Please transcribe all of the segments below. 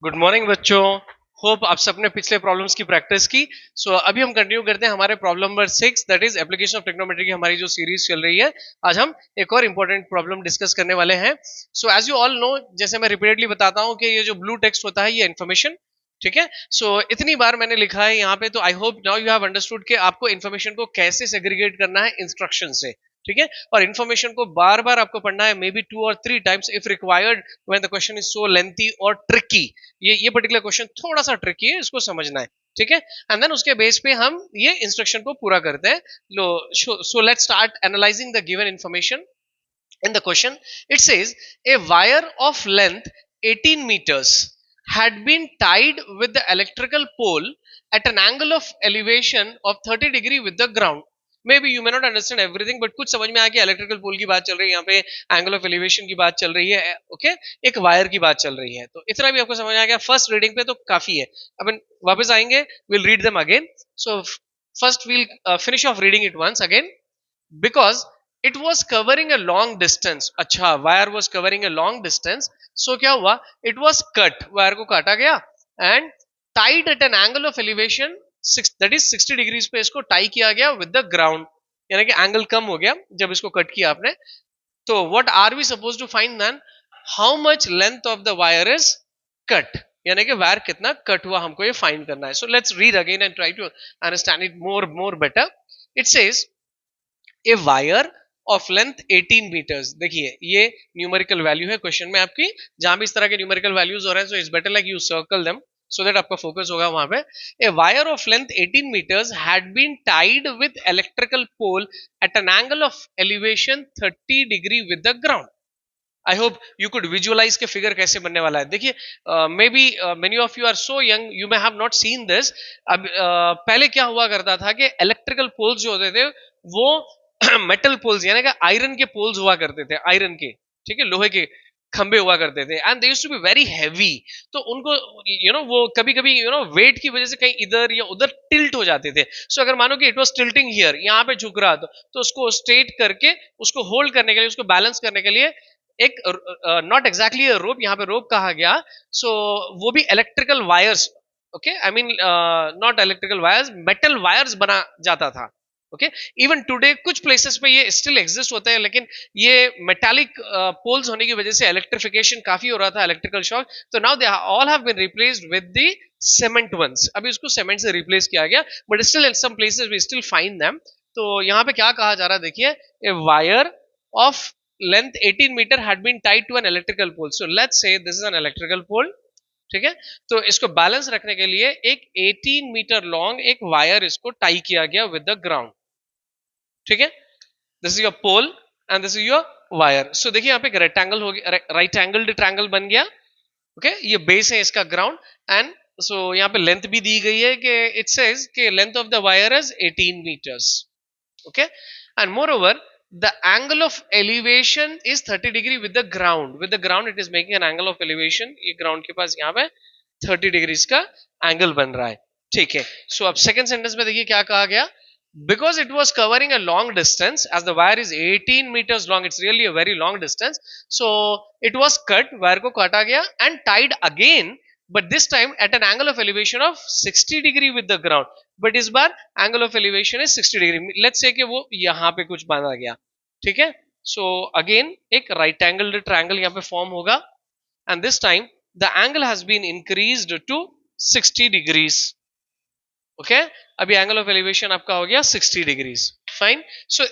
Good morning बच्चों। Hope आप सबने पिछले प्रॉब्लम्स की प्रैक्टिस की। अभी हम कंटिन्यू करते हैं हमारे problem number 6, that is application of trigonometry की हमारी जो सीरीज चल रही है। आज हम एक और इंपॉर्टेंट प्रॉब्लम डिस्कस करने वाले हैं। एज यू ऑल नो, जैसे मैं रिपीटेडली बताता हूं कि ये जो ब्लू टेक्स्ट होता है ये इन्फॉर्मेशन, ठीक है। इतनी बार मैंने लिखा है यहाँ पे, तो I hope now you have understood कि आपको इन्फॉर्मेशन को कैसे सेग्रीगेट करना है इंस्ट्रक्शन से, ठीक है। और इन्फॉर्मेशन को बार बार आपको पढ़ना है, may be 2 or 3 times if required, when the question is so lengthy और ट्रिकी। ये पर्टिकुलर क्वेश्चन थोड़ा सा ट्रिकी है, इसको समझना है, ठीक है। एंड देन उसके बेस पे हम ये इंस्ट्रक्शन को पूरा करते हैं। लो, so let's start analysing the given information in the question. It says a wire of length 18 meters had been tied with the electrical pole at an angle of elevation of 30 degree with the ground. May be you may not understand everything, but कुछ समझ में आ गया। Electrical pole की बात चल रही है यहाँ पे, एंगल ऑफ एलिवेशन की बात चल रही है, ओके, एक वायर की बात चल रही है। तो इतना भी आपको समझ आ गया फर्स्ट रीडिंग पे, तो काफी है। अब वापस आएंगे, will read them again. So first will finish off reading it once again. Because it was covering a long distance. अच्छा, wire was covering a long distance. So क्या हुआ, इट वॉज कट, वायर को काटा गया, and tied at an angle of elevation that is 60 degrees पे इसको tie किया गया विद द ग्राउंड, यानी कि एंगल कम हो गया जब इसको कट किया आपने। तो what are we suppose to find then, how much length of the wire is cut, यानी कि वायर कितना कट हुआ, हमको ये फाइंड करना है। So let's read again and try to understand it more better. It says a wire of length 18 metres. देखिए ये न्यूमेरिकल वैल्यू है क्वेश्चन में आपकी, जहां भी इस तरह के न्यूमेरिकल वैल्यूज हो रहे हैं, so it's better like you circle them so that आपका फोकस होगा वहां पे। A wire of length 18 meters had been tied with electrical pole at an angle of elevation 30 degree with the ground. I hope you could visualise के figure कैसे बनने वाला है। देखिए, maybe many of you are so young, you may have not seen this. अब पहले क्या हुआ करता था कि इलेक्ट्रिकल पोल्स जो होते थे वो मेटल पोल्स, यानी कि आयरन के पोल्स हुआ करते थे, आयरन के, ठीक है, लोहे के खंबे हुआ करते थे, and they used to be very heavy. तो उनको वो कभी कभी वेट की वजह से कहीं इधर या उधर टिल्ट हो जाते थे। अगर मानो कि इट वाज टिल्टिंग हियर, यहाँ पे झुक रहा, तो उसको स्ट्रेट करके, उसको होल्ड करने के लिए, उसको बैलेंस करने के लिए एक, नॉट एग्जैक्टली रोप, यहाँ पे रोप कहा गया। वो भी electrical wires, okay, I mean not electrical wires, metal wires बना जाता था, ओके। इवन टुडे कुछ प्लेसेस पे ये स्टिल एग्जिस्ट होते हैं, लेकिन ये मेटालिक पोल्स होने की वजह से इलेक्ट्रिफिकेशन काफी हो रहा था, इलेक्ट्रिकल शॉक। तो now they all have been replaced with the cement ones. अभी उसको सीमेंट से रिप्लेस किया गया, but still in some places we still find them. तो यहाँ पे क्या कहा जा रहा है, देखिए, a wire of length 18 meter had been tied to an electrical pole. So let's say this is an electrical pole, ठीक है। तो इसको बैलेंस रखने के लिए एक 18 मीटर लॉन्ग एक वायर इसको टाई किया गया विद द ग्राउंड, ठीक है। This is your pole and this is your wire. So देखिए यहाँ पे एक रेक्टेंगल हो गया, राइट एंगल ट्रायंगल बन गया, ओके। ये बेस है इसका ग्राउंड, एंड यहाँ पे लेंथ भी दी गई है कि इट सेज कि length of the wire is 18 meters, okay. And moreover, the angle of elevation is 30 degree with the ground it is making an angle of elevation, ये ground के पास यहाँ पे 30 degrees का एंगल बन रहा है, ठीक है। अब सेकंड सेंटेंस में देखिए क्या कहा गया, because it was covering a long distance, as the wire is 18 meters long, it's really a very long distance, so it was cut, wire को काटा गया, and tied again, but this time at an angle of elevation of 60 degree with the ground, but इस बार angle of elevation is 60 degree. Let's say कि वो यहाँ पे कुछ बांधा गया, ठीक है। अगेन एक राइट एंगल ट्रायंगल यहाँ पे फॉर्म होगा, and this time the angle has been increased to 60 degrees, okay. अभी एंगल ऑफ एलिवेशन आपका हो गया 60 degrees, fine.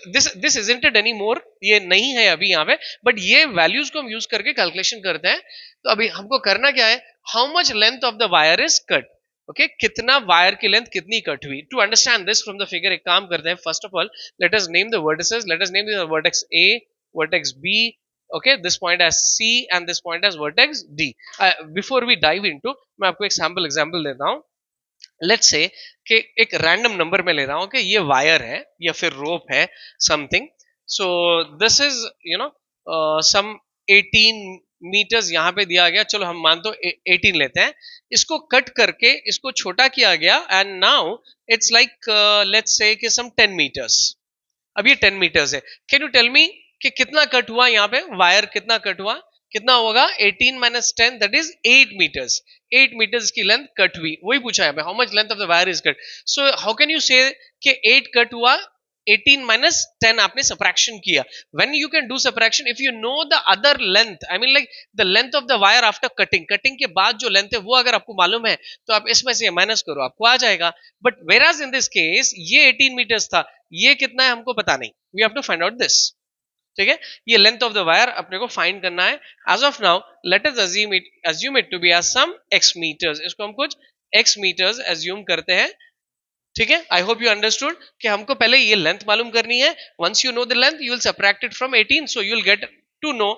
This isn't it any more, ये नहीं है अभी यहाँ पे, बट ये वैल्यूज को हम यूज करके कैलकुलेशन करते हैं। तो अभी हमको करना क्या है, how much length of the wire is cut, okay, कितना वायर की लेंथ कितनी कट हुई। To understand this from the figure एक काम करते हैं, first of all let us name the vertices, let us name the vertex A, vertex B, okay, this point as C and this point as vertex D. Before we dive into, मैं आपको एक sample example देता हूँ। Let's say कि एक random number में ले रहा हूं कि ये वायर है या फिर रोप है something. This is some 18 meters यहाँ पे दिया गया, चलो हम मान तो 18 लेते हैं। इसको कट करके इसको छोटा किया गया, and now it's like let's say कि सम 10 meters। अब ये 10 meters है। कैन यू टेल मी कि कितना कट हुआ यहाँ पे, वायर कितना कट हुआ। कितना होगा 18 minus 10 that is 8 metres 8 metres की लेंथ कट हुई वही पूछा है how much length of the wire is cut so how can you say कि 8 कट हुआ 18 माइनस 10 आपने सबट्रैक्शन किया when you can do subtraction if you know the other length I mean like the length of the wire after cutting के बाद जो length है वो अगर आपको मालूम है तो आप इसमें से माइनस करो आपको आ जाएगा but whereas in this case ये 18 मीटर्स था ये कितना है हमको पता नहीं we have to find out this ठीक है ये लेंथ ऑफ द वायर अपने को फाइंड करना है as of now let us assume it to be as some x metres इसको हम कुछ x मीटर्स अज्यूम करते हैं ठीक है आई होप यू अंडरस्टूड कि हमको पहले ये लेंथ मालूम करनी है once you know the length you will subtract it from 18 so you will get to know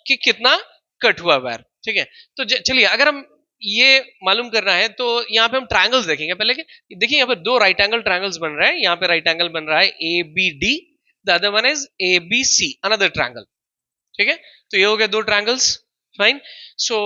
कि कितना कट हुआ वायर ठीक है तो चलिए अगर हम ये मालूम करना है तो यहाँ पे हम ट्रायंगल्स देखेंगे पहले देखिए यहाँ पे दो राइट एंगल ट्रायंगल्स बन रहे हैं यहाँ पे राइट एंगल बन रहा है ABD the other one is ABC another triangle ठीक है तो ये हो गए दो triangles fine so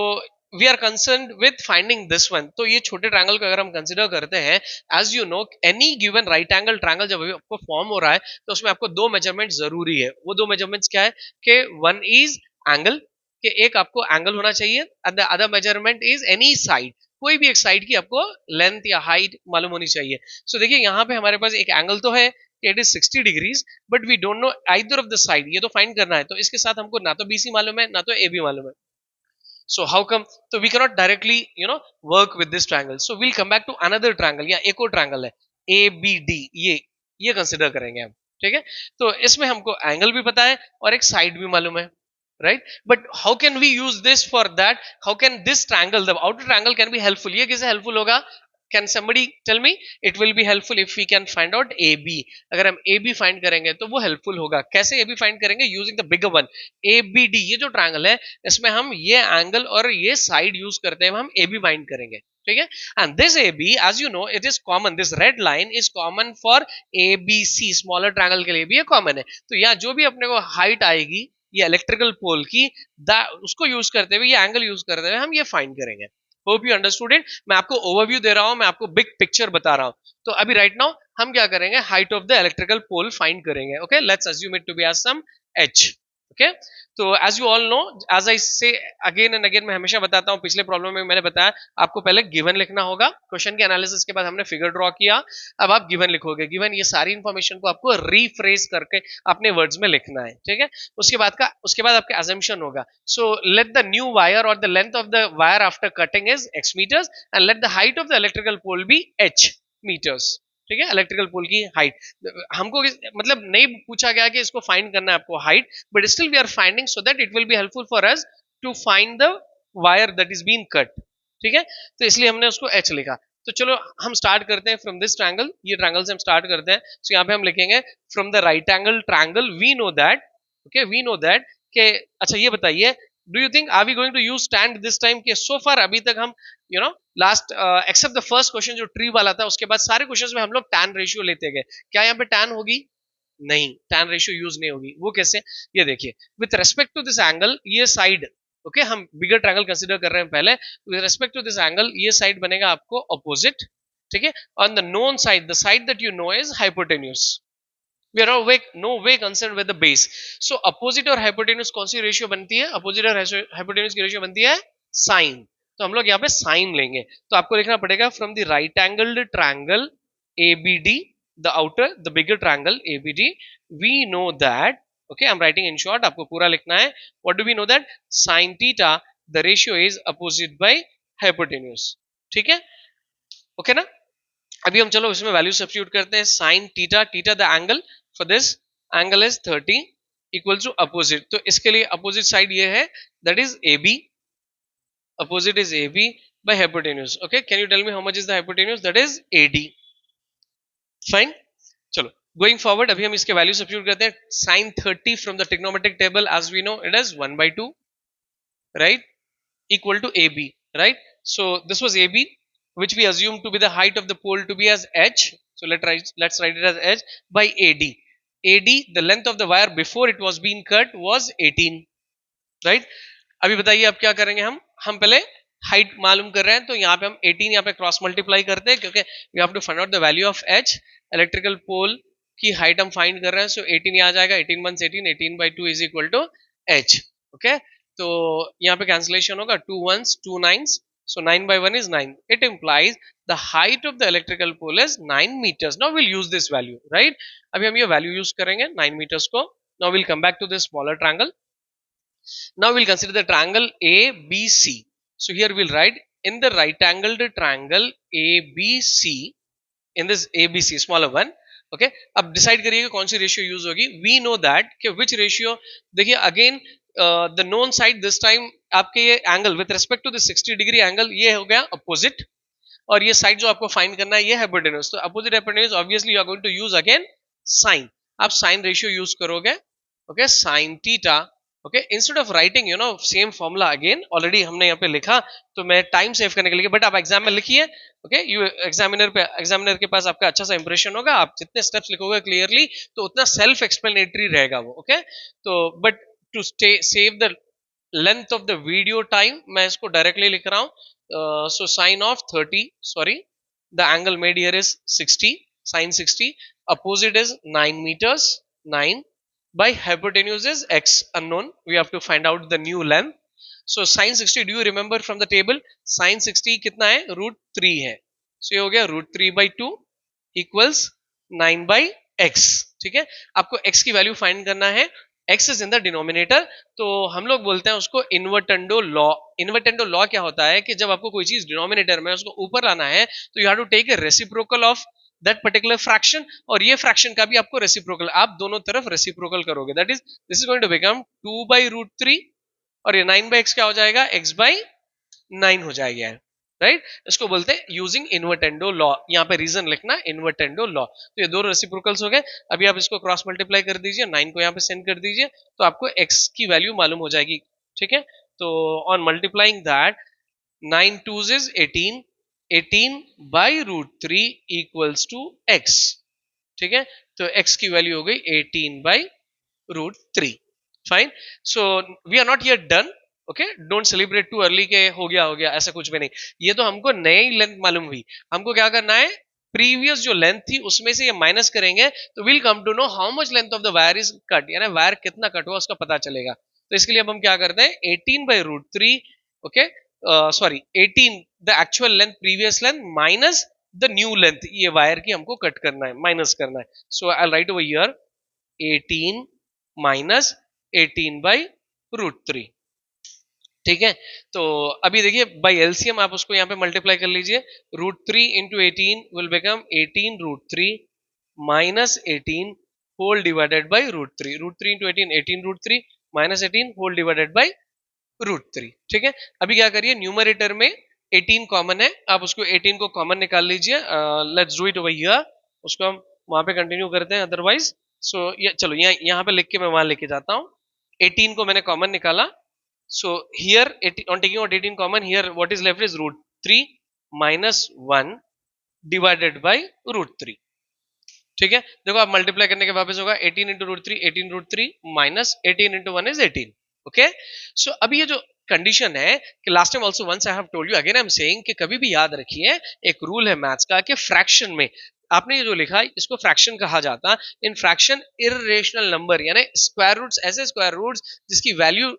we are concerned with finding this one तो ये छोटे ट्रायंगल को अगर हम कंसीडर करते हैं as you know any given right angle triangle जब आपको फॉर्म हो रहा है तो उसमें आपको दो मेजरमेंट जरूरी है वो दो मेजरमेंट्स क्या है कि वन इज एंगल कि एक आपको एंगल होना चाहिए and the other measurement is any side कोई भी एक साइड की आपको लेंथ या हाइट मालूम होनी चाहिए सो देखिए यहाँ पे हमारे पास एक एंगल तो है it is 60 degrees but we don't know either of the side ये तो फाइंड करना है तो इसके साथ हमको ना तो BC मालूम है ना तो AB मालूम है so how come so we cannot directly work with this triangle so we'll come back to another triangle या एक और ट्रायंगल है ABD ये कंसिडर करेंगे हम ठीक है तो इसमें हमको एंगल भी पता है और एक साइड भी मालूम है right but how can we use this for that how can this triangle the outer triangle can be helpful ये कैसे helpful होगा can somebody tell me it will be helpful if we can find out AB अगर हम AB find करेंगे तो वो helpful होगा कैसे AB find करेंगे using the bigger one ABD ये जो triangle है इसमें हम ये angle और ये side use करते हैं हम AB find करेंगे ठीक है and this AB as you know it is common this red line is common for ABC smaller triangle के लिए भी ये common है तो यहाँ जो भी अपने को height आएगी ये इलेक्ट्रिकल पोल की उसको यूज करते हुए ये एंगल यूज करते हुए हम ये फाइंड करेंगे होप यू अंडरस्टूड इट मैं आपको ओवरव्यू दे रहा हूं मैं आपको बिग पिक्चर बता रहा हूं तो अभी राइट नाउ हम क्या करेंगे height of the electrical pole find करेंगे okay let's assume it to be as some h okay तो as you all know as I say again and again मैं हमेशा बताता हूं पिछले प्रॉब्लम में मैंने बताया आपको पहले गिवन लिखना होगा क्वेश्चन के एनालिसिस के बाद हमने फिगर ड्रॉ किया अब आप गिवन लिखोगे गिवन ये सारी इंफॉर्मेशन को आपको रीफ्रेज करके अपने वर्ड्स में लिखना है ठीक है उसके बाद आपका assumption होगा so let the new wire और the length of the wire after cutting is x metres and let the height of the electrical pole be h metres ठीक है इलेक्ट्रिकल पोल की हाइट हमको मतलब नहीं पूछा गया कि इसको फाइंड करना है आपको height but still we are finding so that it will be helpful for us to find the wire that is been cut ठीक है तो इसलिए हमने उसको h लिखा तो चलो हम स्टार्ट करते हैं फ्रॉम दिस ट्रायंगल ये ट्रायंगल से हम स्टार्ट करते हैं सो यहाँ पे हम लिखेंगे from the right angle triangle we know that कि अच्छा ये बताइए do you think are we going to use stand this time कि सो फार अभी तक हम last except the first question जो ट्री वाला था उसके बाद सारे क्वेश्चंस में हम लोग टैन रेशियो लेते गए क्या यहाँ पे टैन होगी नहीं टैन रेशियो यूज नहीं होगी वो कैसे ये देखिए with respect to this angle ये साइड ओके हम बिगर ट्रायंगल कंसीडर कर रहे हैं पहले with respect to this angle ये साइड बनेगा आपको अपोजिट ठीक है on the known side the side that you know is hypotenuse we are no way concerned with the base so opposite और hypotenuse कौन सी रेशियो बनती है अपोजिट और hypotenuse की रेशियो बनती है साइन तो हम लोग यहाँ पे साइन लेंगे तो आपको लिखना पड़ेगा from the right angled triangle ABD the outer the bigger triangle ABD we know that okay I'm writing in short आपको पूरा लिखना है what do we know that sin theta the ratio is opposite by hypotenuse ठीक है okay ना अभी हम चलो इसमें वैल्यू सब्स्टिट्यूट करते हैं sin theta the angle for this angle is 30 equals to opposite तो इसके लिए opposite side ये है that is AB opposite is AB by hypotenuse okay can you tell me how much is the hypotenuse that is AD fine चलो going forward अभी हम इसके value substitute करते हैं sin 30 from the trigonometric table as we know it is 1/2 right equal to AB right so this was AB which we assume to be the height of the pole to be as h so let's write it as h by AD the length of the wire before it was being cut was 18 right अभी बताइए अब क्या करेंगे हम पहले height मालूम कर रहे हैं तो यहाँ पे हम 18 यहाँ पे क्रॉस मल्टीप्लाई करते हैं क्योंकि we have to find out the value of h electrical pole की हाइट हम फाइंड कर रहे हैं सो 18 यहाँ आ जाएगा 18 1 18 18/2 is equal to h okay तो यहाँ पे कैंसिलेशन होगा, 2 ones 2 nines, so 9 by 1 is 9. It implies the height of the electrical pole is 9 meters. Now we'll use this value, right? अभी हम ये value use करेंगे 9 meters को. Now we'll come back to this smaller triangle. Now we'll consider the triangle ABC. So here we'll write in the right angled triangle ABC, in this ABC smaller one. Okay, अब decide करिएगा कौन सी ratio use होगी. We know that कि which ratio, देखिए again the known side this time आपके ये angle with respect to the 60 degree angle ये हो गया अपोजिट, और ये साइड जो आपको फाइंड करना है ये हाइपोटेन्यूज. तो opposite hypotenuse obviously you are going to use again sine. आप साइन रेशियो यूज करोगे. Okay, sine theta. Okay, instead of writing same formula again already हमने यहाँ पे लिखा, तो मैं टाइम सेव करने के लिए, बट आप एग्जाम में लिखिए. ओके, यू एग्जामिनर के पास आपका अच्छा सा इंप्रेशन होगा. आप जितने स्टेप्स लिखोगे क्लियरली तो उतना सेल्फ एक्सप्लेनेटरी रहेगा वो. ओके, तो but to save the length of the video time मैं इसको डायरेक्टली लिख रहा हूं. so sine of 30, sorry, the angle made here is 60, sine 60, opposite is 9 meters, 9 by hypotenuse is x unknown, we have to find out the new length. so sine 60, do you remember from the table, sine 60 कितना है, √3 है. so ये हो गया √3 by 2 equals 9 by x. ठीक है, आपको x की वैल्यू फाइंड करना है. x is in the denominator, तो हम लोग बोलते हैं उसको इन्वर्टेंडो लॉ. इन्वर्टेंडो लॉ क्या होता है कि जब आपको कोई चीज डिनोमिनेटर में उसको ऊपर लाना है तो you have to take a reciprocal of that particular fraction, और ये फ्रैक्शन का भी आपको रेसिप्रोकल, आप दोनों तरफ रेसिप्रोकल करोगे. That is this is going to become 2 by √3, और ये 9 by x क्या हो जाएगा, x by 9 हो जाएगा. राइट, इसको बोलते हैं यूजिंग इन्वर्टेंडो लॉ. यहाँ पे रीजन लिखना इन्वर्टेंडो लॉ. तो ये दो रेसिप्रोकल्स हो गए. अभी आप इसको क्रॉस मल्टीप्लाई कर दीजिए, 9 को यहाँ पे सेंड कर दीजिए, तो आपको x की वैल्यू मालूम हो जाएगी. ठीक है, तो on multiplying that 9 2s is 18, 18 by √3 equals to x. ठीक है, तो x की वैल्यू हो गई 18 by √3. Fine, so we are not yet done. Okay, don't celebrate too early के हो गया ऐसा कुछ भी नहीं. ये तो हमको नई लेंथ मालूम हुई. हमको क्या करना है, प्रीवियस जो लेंथ थी उसमें से ये माइनस करेंगे तो will come to know how much length of the wire is cut, यानी वायर कितना कट हुआ उसका पता चलेगा. तो इसके लिए अब हम क्या करते हैं, 18 by √3. Okay, sorry 18 the actual length, previous length minus the new length, ये वायर की हमको कट करना है, माइनस करना है. So I write over here 18 minus 18 by √3. ठीक है, तो अभी देखिए बाय एलसीएम आप उसको यहाँ पे मल्टीप्लाई कर लीजिए. √3 into 18 will become 18 √3 minus 18 whole divided by √3. √3 into 18 18 √3 minus 18 whole divided by √3. ठीक है, अभी क्या करिए, न्यूमरेटर में 18 कॉमन है, आप उसको 18 को कॉमन निकाल लीजिए. Let's do it over here. उसको हम वहां पे कंटिन्यू करते हैं अदरवाइज. सो चलो यहाँ पे लिख के मैं वहां लेके जाता हूँ. 18 को मैंने कॉमन निकाला. So here on taking out 18 common, here what is left is √3 minus 1 divided by √3. ठीक है, देखो आप मल्टीप्लाई करने के वापस होगा 18 into √3, 18 √3 minus 18 into 1 is 18. Okay, so अभी ये जो कंडीशन है कि last time also once I have told you, again I am saying कि कभी भी याद रखिए एक रूल है मैथ्स का कि फ्रैक्शन में आपने ये जो लिखा है इसको फ्रैक्शन कहा जाता है. इन फ्रैक्शन इररेशनल नंबर यानी स्क्वायर रूट्स, ऐसे स्क्वायर रूट्स जिसकी वैल्यू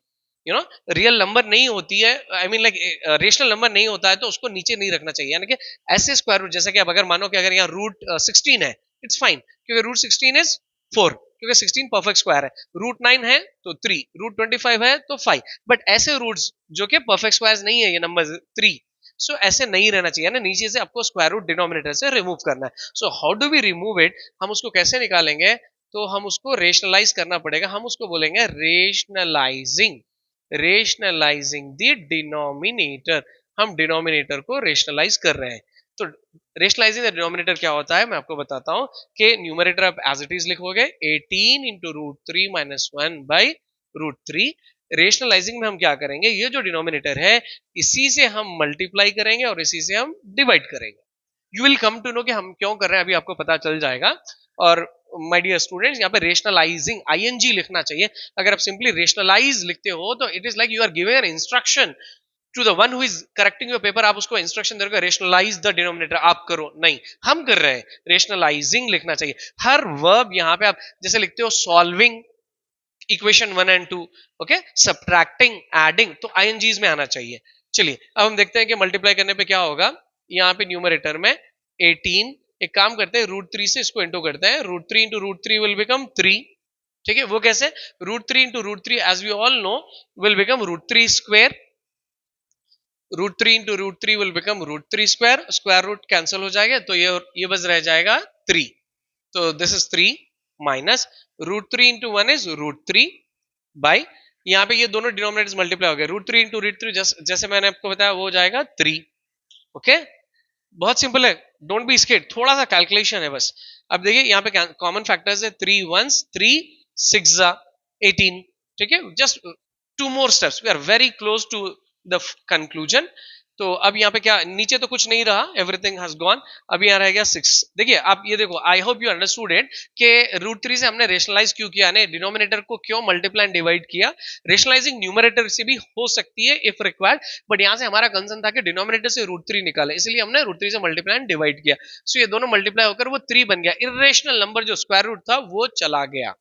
रियल नंबर नहीं होती है, I mean like rational number नहीं होता है, तो उसको नीचे नहीं रखना चाहिए. यानी कि ऐसे स्क्वायर रूट, जैसे कि अब अगर मानो कि अगर यहाँ √16 है, इट्स फाइन क्योंकि √16 इज 4, क्योंकि 16 परफेक्ट स्क्वायर है. √9 है तो 3, √25 है तो 5. बट ऐसे रूट्स जो कि परफेक्ट स्क्वायर नहीं है, ये नंबर 3, सो ऐसे नहीं रहना चाहिए ना. नीचे से आपको स्क्वायर रूट डिनोमिनेटर से रिमूव करना है. So how do we remove it, हम उसको कैसे निकालेंगे, तो हम उसको रेशनलाइज करना पड़ेगा. हम उसको बोलेंगे रेशनलाइजिंग द डिनोमिनेटर. हम डिनोमिनेटर को रेशनलाइज कर रहे हैं. तो रेशनलाइजिंग द डिनोमिनेटर क्या होता है मैं आपको बताता हूं कि न्यूमरेटर आप एज इट इज लिखोगे 18 into √3 minus 1 by √3. रेशनलाइजिंग में हम क्या करेंगे, ये जो डिनोमिनेटर है इसी से हम मल्टीप्लाई करेंगे और इसी से हम डिवाइड करेंगे. You will come to know कि हम क्यों कर रहे हैं, अभी आपको पता चल जाएगा. और माय डियर स्टूडेंट्स, यहाँ पे रेशनलाइजिंग आईएनजी लिखना चाहिए. अगर आप सिंपली रेशनलाइज लिखते हो तो it is like you are giving an instruction to the one who is correcting your paper. आप उसको इंस्ट्रक्शन दे रहे हो रेशनलाइज द डिनोमिनेटर, आप करो. नहीं, हम कर रहे हैं. रेशनलाइजिंग लिखना चाहिए. हर वर्ब यहाँ पे आप जैसे लिखते हो solving, equation 1 and 2, okay, subtracting, adding, तो आईएनजीज में आना चाहिए। चलिए अब हम देखते हैं कि मल्टीप्लाई करने पे क्या होगा। यहाँ पे न्यूमरेटर में 18, एक काम करते हैं √3 से इसको इंटू करते हैं, √3 इंटू √3 विल बिकम 3, ठीक है। वो कैसे, √3 into √3 as we all know will become √3 square, √3 into √3 will become √3 square, square root cancel हो जाएगा तो ये बस रह जाएगा 3, तो this is 3 minus √3 into 1 is √3 by, यहाँ पे ये दोनों डिनोमिनेटर्स मल्टीप्लाई हो गए, √3 इंटू √3 जैसे मैंने आपको बताया वो हो जाएगा 3, ओके। बहुत सिंपल है, डोंट बी स्केर्ड, थोड़ा सा कैलकुलेशन है बस। अब देखिए यहाँ पे कॉमन फैक्टर्स है, 3 1s 3 6 18, ठीक है। Just 2 more steps, we are very close to the conclusion. तो अब यहाँ पे क्या, नीचे तो कुछ नहीं रहा, एवरीथिंग हैज गॉन, अब यहाँ रह गया 6। देखिए आप ये देखो, आई होप यू अंडरस्टूड इट कि √3 से हमने रेशनलाइज क्यों किया, ने डिनोमिनेटर को क्यों मल्टीप्लाई एंड डिवाइड किया। रेशनलाइजिंग न्यूमरेटर से भी हो सकती है इफ रिक्वायर्ड, बट यहाँ से हमारा कंसर्न था कि डिनोमिनेटर से √3 निकाले, इसलिए हमने √3 से मल्टीप्लाई एंड डिवाइड किया। सो ये दोनों मल्टीप्लाई होकर वो 3 बन गया, इरेशनल नंबर जो स्क्वायर रूट था वो चला गया,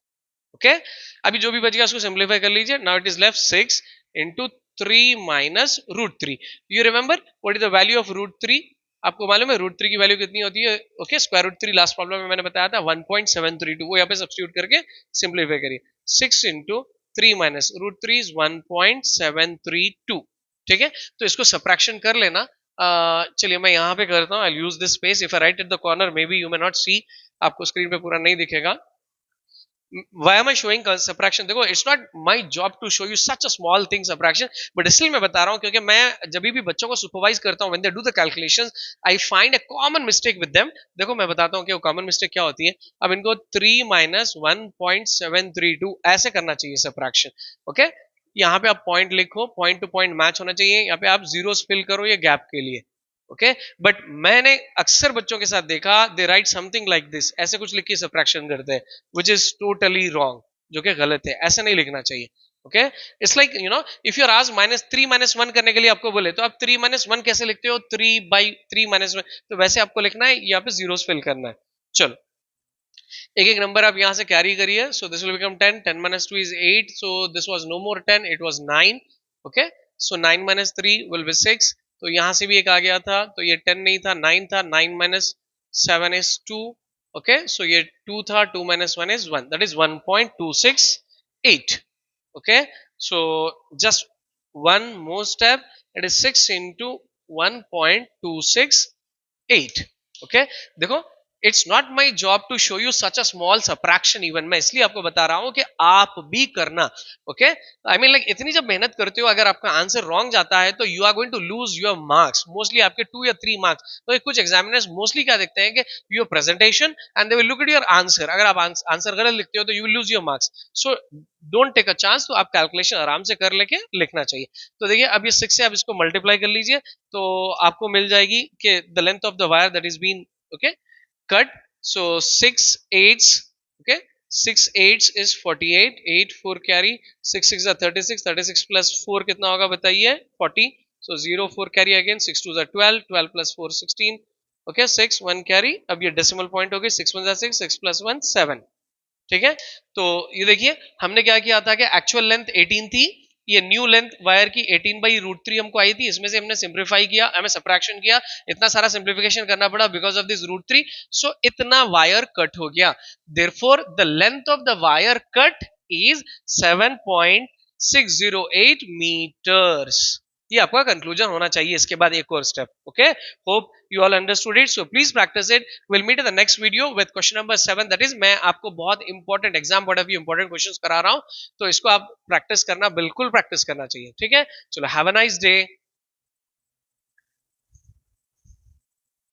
ओके। अभी जो भी बच गया उसको सिंप्लीफाई कर लीजिए। Now it is left 6 into 3 minus √3। You remember what is the value of √3, आपको मालूम है √3 की वैल्यू कितनी होती है, ओके। स्क्वायर √3 लास्ट प्रॉब्लम में मैंने बताया था 1.732, वो यहाँ पे सब्स्टिट्यूट करके सिंप्लीफाई करिए। 6 इंटू 3 माइनस √3 इज 1.732, ठीक है। तो इसको सब्ट्रैक्शन कर लेना। चलिए मैं यहाँ पे करता हूँ, I use this space, if I write at the corner maybe you may not see, आपको स्क्रीन पे पूरा नहीं दिखेगा। why am I showing subtraction? देखो it's not my job to show you such a small thing subtraction, but इसलिए मैं बता रहा हूँ क्योंकि मैं जब भी बच्चों को सुपरवाइज करता हूँ when they do the calculations I find a common mistake with them। देखो मैं बताता हूँ कि वो common mistake क्या होती है। अब इनको 3 माइनस 1.732 ऐसे करना चाहिए subtraction, ओके। यहाँ पे आप पॉइंट लिखो, पॉइंट टू पॉइंट मैच होना चाहिए, यहाँ पे आप जीरोस फिल करो ये गैप के लिए, ओके। बट मैंने अक्सर बच्चों के साथ देखा दे राइट समथिंग लाइक दिस, ऐसे कुछ लिख के सब्ट्रैक्शन करते हैं विच इज टोटली रॉन्ग, जो कि गलत है, ऐसे नहीं लिखना चाहिए, okay. It's like you know if you are आज -3 -1 करने के लिए आपको बोले तो आप 3 -1 कैसे लिखते हो, 3/3 -1, तो वैसे आपको लिखना है, यहाँ पे जीरोस फिल करना है। चलो एक एक नंबर आप यहाँ से कैरी करिए। So this will become 10, 10 - 2 is 8, so this was no more 10, it was 9, okay. So 9 - 3 will be 6, तो यहाँ से भी एक आ गया था, तो ये 10 नहीं था 9 था, 9 - 7 इज 2, ओके। सो ये 2 था, 2 - 1 is 1, that is 1.268, okay. So just one more step, it is 6 into 1.268, okay। देखो it's not my job to show you such a small subtraction, even मैं इसलिए आपको बता रहा हूं कि आप भी करना, ओके। आई मीन लाइक इतनी जब मेहनत करते हो अगर आपका आंसर रॉन्ग जाता है तो you are going to lose your marks, mostly आपके 2 या 3 मार्क्स। तो कुछ एग्जामिनर्स मोस्टली क्या देखते हैं कि your presentation and they will look at your answer, अगर आप आंसर गलत लिखते हो तो you will lose your marks. So don't take a chance, तो आप कैलकुलेशन आराम से कर लेके लिखना चाहिए। तो देखिए अब ये 6 से आप इसको मल्टीप्लाई कर लीजिए तो आपको मिल जाएगी कि the length of the wire that is been, okay, cut। So 6 8s, okay, 6 8s is 48, 8 4 carry, 6 6 are 36, 36 plus 4 कितना होगा बताइए, 40। So 0 4 carry again, 6 2 are 12, 12 plus 4 16, okay, 6 1 carry। अब ये डेसिमल पॉइंट हो गई, 6 1 6, 6 plus 1 7, ठीक है। तो ये देखिए हमने क्या किया था कि एक्चुअल लेंथ 18 थी, ये न्यू लेंथ वायर की 18/√3 हमको आई थी, इसमें से हमने सिंप्लीफाई किया, हमें सब्ट्रैक्शन किया, इतना सारा सिंप्लीफिकेशन करना पड़ा बिकॉज ऑफ दिस √3, सो इतना वायर कट हो गया। Therefore the length of the wire cut is 7.608 metres. ये आपका कंक्लूजन होना चाहिए, इसके बाद एक और step, okay. Hope you all understood it, so please practise it. Will meet in the next video with question number 7, that is मैं आपको बहुत important exam point of view important questions करा रहा हूं, तो इसको आप प्रैक्टिस करना, बिल्कुल प्रैक्टिस करना चाहिए, ठीक है। चलो हैव अ नाइस डे।